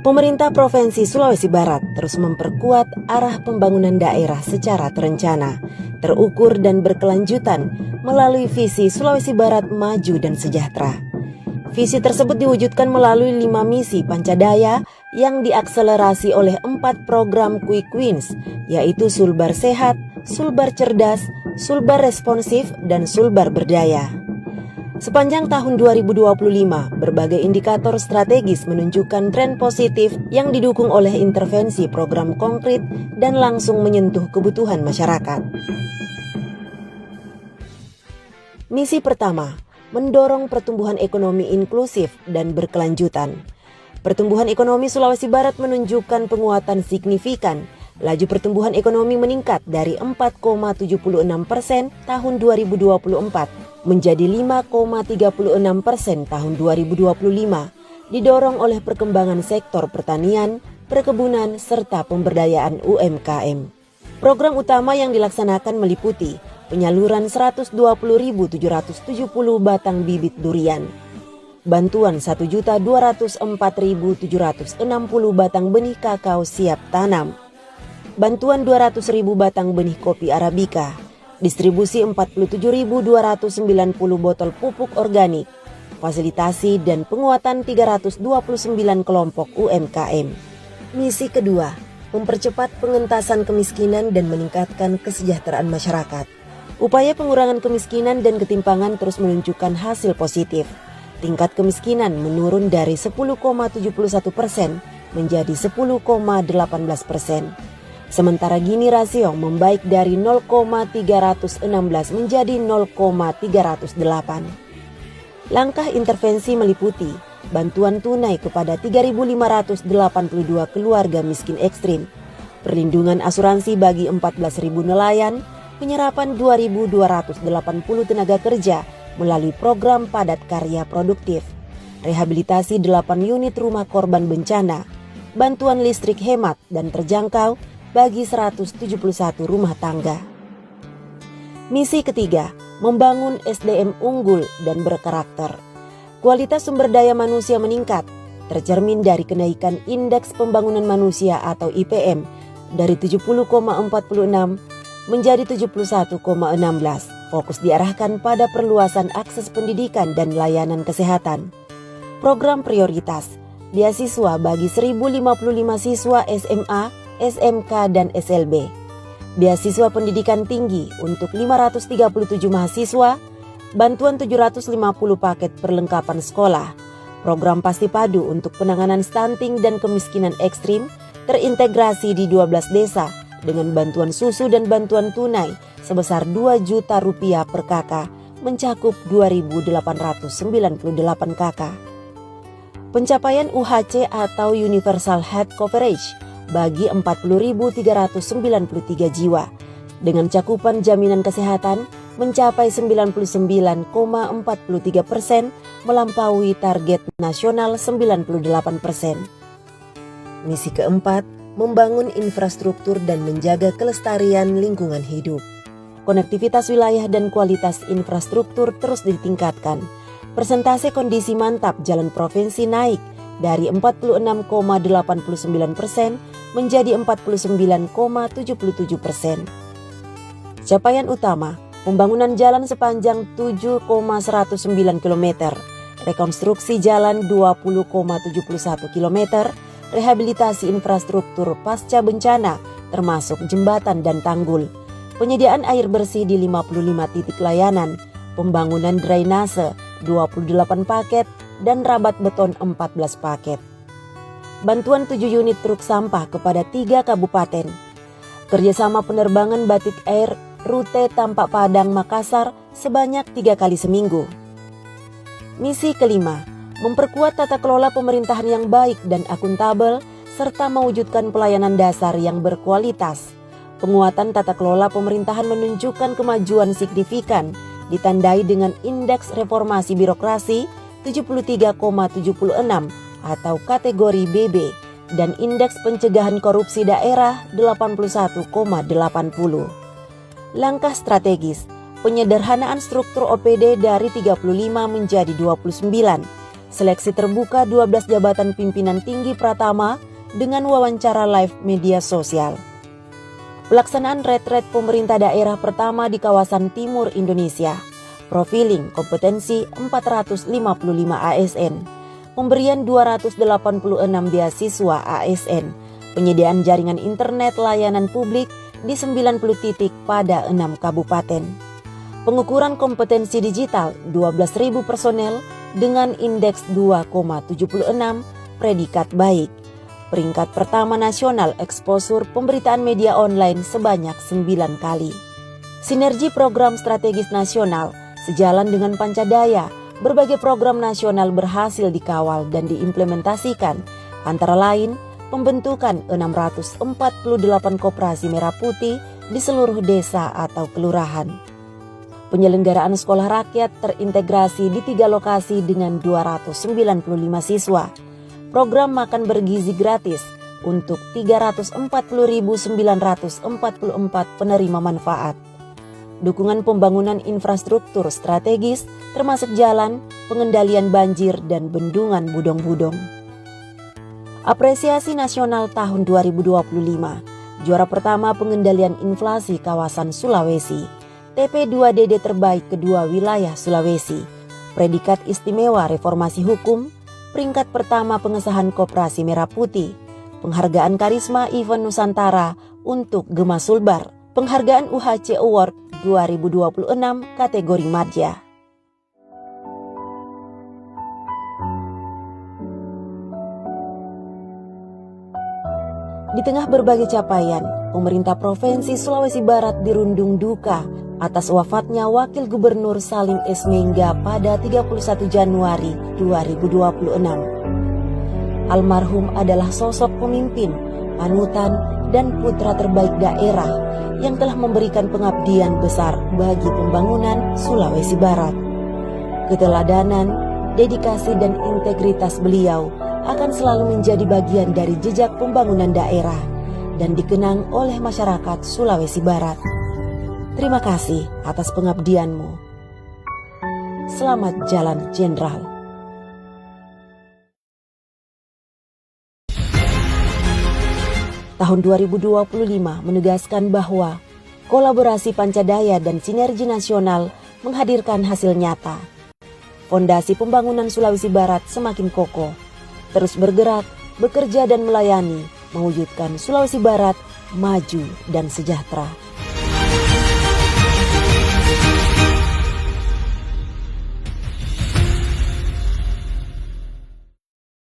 Pemerintah Provinsi Sulawesi Barat terus memperkuat arah pembangunan daerah secara terencana, terukur dan berkelanjutan melalui visi Sulawesi Barat Maju dan Sejahtera. Visi tersebut diwujudkan melalui 5 misi Pancadaya yang diakselerasi oleh 4 program Quick Wins, yaitu Sulbar Sehat, Sulbar Cerdas, Sulbar Responsif, dan Sulbar Berdaya. Sepanjang tahun 2025, berbagai indikator strategis menunjukkan tren positif yang didukung oleh intervensi program konkret dan langsung menyentuh kebutuhan masyarakat. Misi pertama, mendorong pertumbuhan ekonomi inklusif dan berkelanjutan. Pertumbuhan ekonomi Sulawesi Barat menunjukkan penguatan signifikan. Laju pertumbuhan ekonomi meningkat dari 4,76% tahun 2024 menjadi 5,36% tahun 2025, didorong oleh perkembangan sektor pertanian, perkebunan, serta pemberdayaan UMKM. Program utama yang dilaksanakan meliputi penyaluran 120.770 batang bibit durian, bantuan 1.204.760 batang benih kakao siap tanam, bantuan 200.000 batang benih kopi Arabica, distribusi 47.290 botol pupuk organik, fasilitasi dan penguatan 329 kelompok UMKM. Misi kedua, mempercepat pengentasan kemiskinan dan meningkatkan kesejahteraan masyarakat. Upaya pengurangan kemiskinan dan ketimpangan terus menunjukkan hasil positif. Tingkat kemiskinan menurun dari 10,71% menjadi 10,18%. Sementara Gini rasio membaik dari 0,316 menjadi 0,308. Langkah intervensi meliputi bantuan tunai kepada 3.582 keluarga miskin ekstrim, perlindungan asuransi bagi 14.000 nelayan, penyerapan 2.280 tenaga kerja melalui program padat karya produktif, rehabilitasi 8 unit rumah korban bencana, bantuan listrik hemat dan terjangkau bagi 171 rumah tangga. Misi ketiga, membangun SDM unggul dan berkarakter. Kualitas sumber daya manusia meningkat, tercermin dari kenaikan Indeks Pembangunan Manusia atau IPM dari 70,46 menjadi 71,16. Fokus diarahkan pada perluasan akses pendidikan dan layanan kesehatan. Program prioritas, beasiswa bagi 1.055 siswa SMA, SMK dan SLB, beasiswa pendidikan tinggi untuk 537 mahasiswa, bantuan 750 paket perlengkapan sekolah, program Pasti Padu untuk penanganan stunting dan kemiskinan ekstrim terintegrasi di 12 desa dengan bantuan susu dan bantuan tunai sebesar 2 juta rupiah per kakak mencakup 2.898 kakak. Pencapaian UHC atau Universal Health Coverage bagi 40.393 jiwa dengan cakupan jaminan kesehatan mencapai 99,43% melampaui target nasional 98%. Misi keempat, membangun infrastruktur dan menjaga kelestarian lingkungan hidup. Konektivitas wilayah dan kualitas infrastruktur terus ditingkatkan. Persentase kondisi mantap jalan provinsi naik dari 46,89% menjadi 49,77%. Capaian utama, pembangunan jalan sepanjang 7,109 km, rekonstruksi jalan 20,71 km, rehabilitasi infrastruktur pasca bencana termasuk jembatan dan tanggul, penyediaan air bersih di 55 titik layanan, pembangunan drainase 28 paket, dan rabat beton 14 paket. Bantuan 7 unit truk sampah kepada 3 kabupaten. Kerjasama penerbangan batik air rute Tampak Padang Makassar sebanyak 3 kali seminggu. Misi kelima, memperkuat tata kelola pemerintahan yang baik dan akuntabel serta mewujudkan pelayanan dasar yang berkualitas. Penguatan tata kelola pemerintahan menunjukkan kemajuan signifikan ditandai dengan indeks reformasi birokrasi 73,76 atau kategori BB dan indeks pencegahan korupsi daerah 81,80. Langkah strategis, penyederhanaan struktur OPD dari 35 menjadi 29, Seleksi terbuka 12 jabatan pimpinan tinggi Pratama dengan wawancara live media sosial. Pelaksanaan retret pemerintah daerah pertama di kawasan timur Indonesia. Profiling kompetensi 455 ASN. Pemberian 286 beasiswa ASN. Penyediaan jaringan internet layanan publik di 90 titik pada 6 kabupaten. Pengukuran kompetensi digital 12.000 personel dengan indeks 2,76 predikat baik. Peringkat pertama nasional eksposur pemberitaan media online sebanyak 9 kali. Sinergi program strategis nasional sejalan dengan Pancadaya, berbagai program nasional berhasil dikawal dan diimplementasikan, antara lain pembentukan 648 koperasi merah putih di seluruh desa atau kelurahan. Penyelenggaraan sekolah rakyat terintegrasi di 3 lokasi dengan 295 siswa. Program makan bergizi gratis untuk 340.944 penerima manfaat. Dukungan pembangunan infrastruktur strategis termasuk jalan, pengendalian banjir dan bendungan Budong-Budong. Apresiasi nasional tahun 2025. Juara pertama pengendalian inflasi kawasan Sulawesi. TP2DD terbaik kedua wilayah Sulawesi. Predikat istimewa reformasi hukum. Peringkat pertama pengesahan koperasi merah putih. Penghargaan karisma event Nusantara untuk Gema Sulbar. Penghargaan UHC Award 2026 kategori Madya. Di tengah berbagai capaian, pemerintah Provinsi Sulawesi Barat dirundung duka atas wafatnya Wakil Gubernur Salim S. Mengga pada 31 Januari 2026. Almarhum adalah sosok pemimpin, panutan, dan putra terbaik daerah yang telah memberikan pengabdian besar bagi pembangunan Sulawesi Barat. Keteladanan, dedikasi, dan integritas beliau akan selalu menjadi bagian dari jejak pembangunan daerah dan dikenang oleh masyarakat Sulawesi Barat. Terima kasih atas pengabdianmu. Selamat Jalan Jenderal. Tahun 2025 menegaskan bahwa kolaborasi Pancadaya dan sinergi nasional menghadirkan hasil nyata. Fondasi pembangunan Sulawesi Barat semakin kokoh, terus bergerak, bekerja dan melayani, mewujudkan Sulawesi Barat maju dan sejahtera.